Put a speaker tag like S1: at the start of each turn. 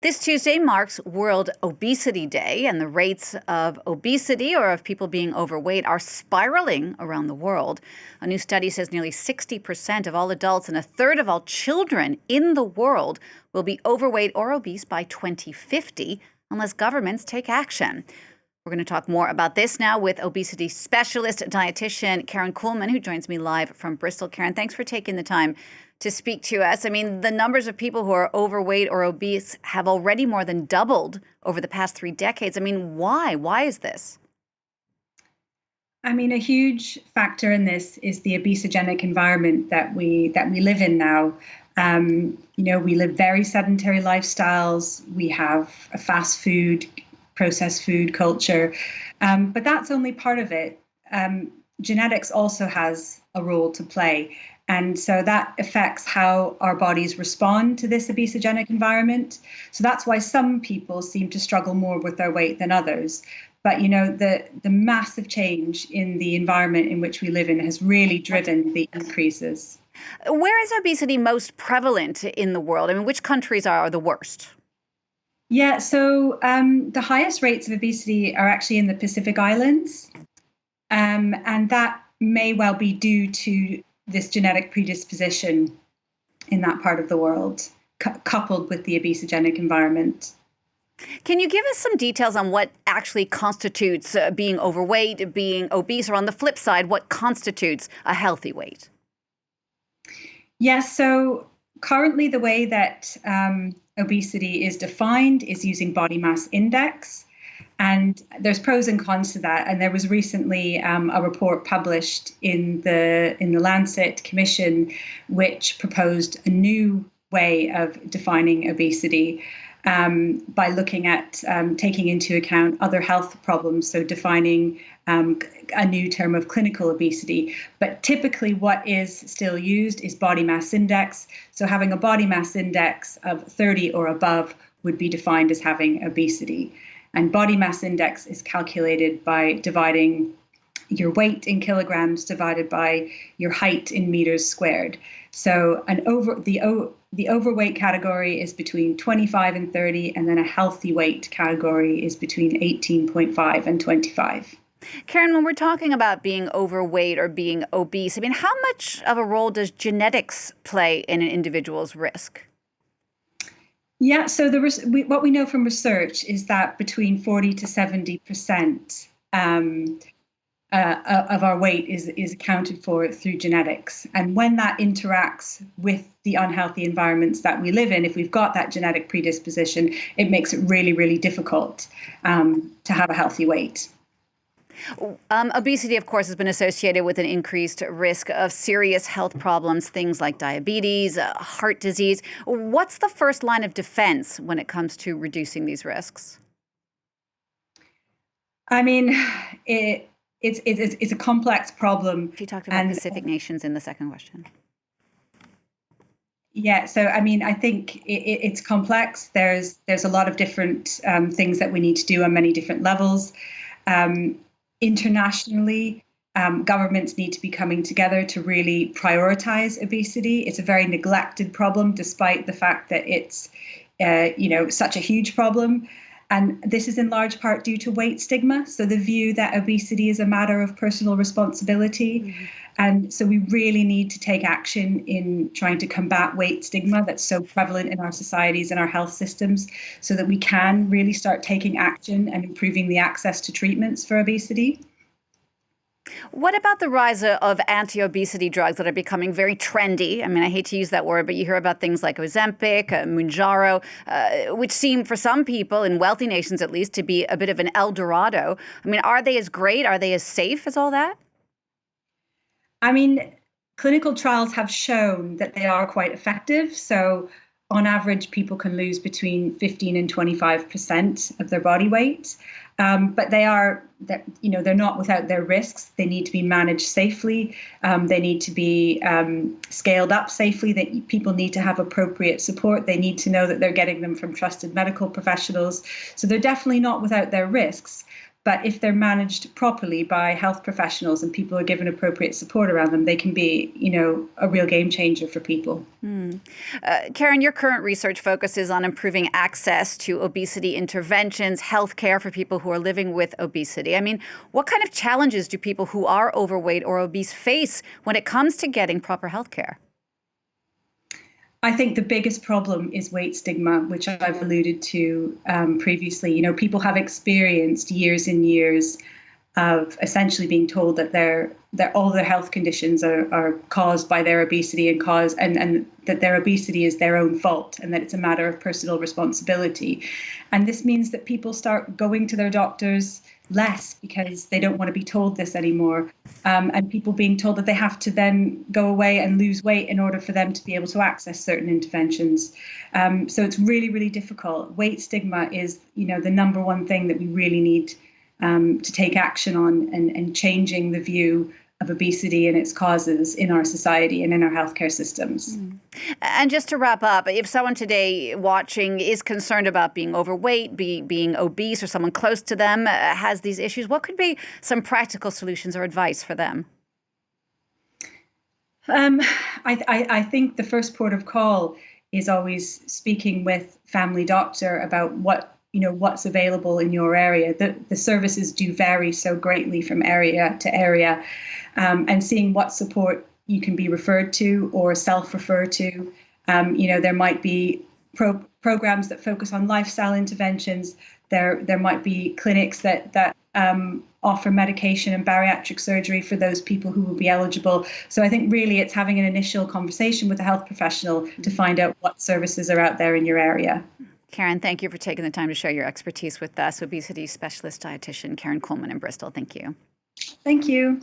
S1: This Tuesday marks World Obesity Day, and the rates of obesity or of people being overweight are spiraling around the world. A new study says nearly 60% of all adults and a third of all children in the world will be overweight or obese by 2050 unless governments take action. We're going to talk more about this now with obesity specialist dietitian Karen Coulman, who joins me live from Bristol. Karen, thanks for taking the time to speak to us. I mean, the numbers of people who are overweight or obese have already more than doubled over the past 3 decades. I mean, why? Why is this?
S2: I mean, a huge factor in this is the obesogenic environment that we live in now. We live very sedentary lifestyles. We have a fast food, processed food culture, but that's only part of it. Genetics also has a role to play. And so that affects how our bodies respond to this obesogenic environment. So that's why some people seem to struggle more with their weight than others. But, the massive change in the environment in which we live in has really driven the increases.
S1: Where is obesity most prevalent in the world? I mean, which countries are the worst?
S2: Yeah, so the highest rates of obesity are actually in the Pacific Islands. And that may well be due to this genetic predisposition in that part of the world, coupled with the obesogenic environment.
S1: Can you give us some details on what actually constitutes being overweight, being obese, or on the flip side, what constitutes a healthy weight?
S2: Yes, so currently the way that obesity is defined is using body mass index. And there's pros and cons to that. And there was recently a report published in the Lancet Commission, which proposed a new way of defining obesity by looking at taking into account other health problems. So defining a new term of clinical obesity. But typically what is still used is body mass index. So having a body mass index of 30 or above would be defined as having obesity. And body mass index is calculated by dividing your weight in kilograms divided by your height in meters squared. So the overweight category is between 25 and 30, and then a healthy weight category is between 18.5 and 25.
S1: Karen, when we're talking about being overweight or being obese, I mean, how much of a role does genetics play in an individual's risk?
S2: Yeah, so what we know from research is that between 40 to 70% of our weight is accounted for through genetics. And when that interacts with the unhealthy environments that we live in, if we've got that genetic predisposition, it makes it really, really difficult to have a healthy weight.
S1: Obesity, of course, has been associated with an increased risk of serious health problems, things like diabetes, heart disease. What's the first line of defense when it comes to reducing these risks?
S2: I mean, it's a complex problem.
S1: You talked about Pacific nations in the second question.
S2: Yeah, so I mean, I think it's complex. There's a lot of different things that we need to do on many different levels. Internationally, governments need to be coming together to really prioritize obesity. It's a very neglected problem, despite the fact that it's, such a huge problem. And this is in large part due to weight stigma. So the view that obesity is a matter of personal responsibility. Mm-hmm. And so we really need to take action in trying to combat weight stigma that's so prevalent in our societies and our health systems, so that we can really start taking action and improving the access to treatments for obesity.
S1: What about the rise of anti-obesity drugs that are becoming very trendy? I mean, I hate to use that word, but you hear about things like Ozempic, Mounjaro, which seem for some people, in wealthy nations at least, to be a bit of an El Dorado. I mean, are they as great? Are they as safe as all that?
S2: I mean, clinical trials have shown that they are quite effective. So on average, people can lose between 15 and 25% of their body weight. But they're not without their risks. They need to be managed safely. They need to be scaled up safely. That people need to have appropriate support. They need to know that they're getting them from trusted medical professionals. So they're definitely not without their risks. But if they're managed properly by health professionals and people are given appropriate support around them, they can be, a real game changer for people.
S1: Karen, your current research focuses on improving access to obesity interventions, healthcare for people who are living with obesity. I mean, what kind of challenges do people who are overweight or obese face when it comes to getting proper healthcare?
S2: I think the biggest problem is weight stigma, which I've alluded to previously. People have experienced years and years of essentially being told that all their health conditions are caused by their obesity and that their obesity is their own fault and that it's a matter of personal responsibility. And this means that people start going to their doctors less because they don't want to be told this anymore. And people being told that they have to then go away and lose weight in order for them to be able to access certain interventions. So it's really, really difficult. Weight stigma is, the number one thing that we really need to take action on and changing the view of obesity and its causes in our society and in our healthcare systems.
S1: And just to wrap up, if someone today watching is concerned about being overweight, being obese, or someone close to them has these issues, what could be some practical solutions or advice for them?
S2: I think the first port of call is always speaking with family doctor about what's available in your area. The services do vary so greatly from area to area, and seeing what support you can be referred to or self-refer to. There might be programs that focus on lifestyle interventions. There might be clinics that offer medication and bariatric surgery for those people who will be eligible. So I think really it's having an initial conversation with a health professional to find out what services are out there in your area.
S1: Karen, thank you for taking the time to share your expertise with us. Obesity specialist dietitian Karen Coulman in Bristol. Thank you.
S2: Thank you.